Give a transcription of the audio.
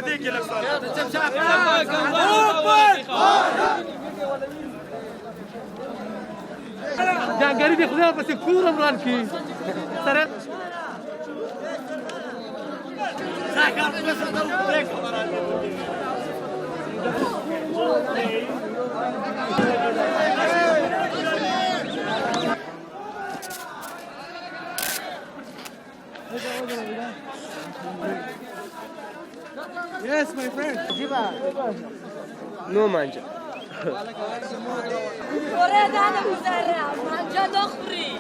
دې کې لږ جانګاري دې خدای پسې کور عمران کی سره Yes, my friend. نو مانجا ورا ده انا مزرعه مانجا دخري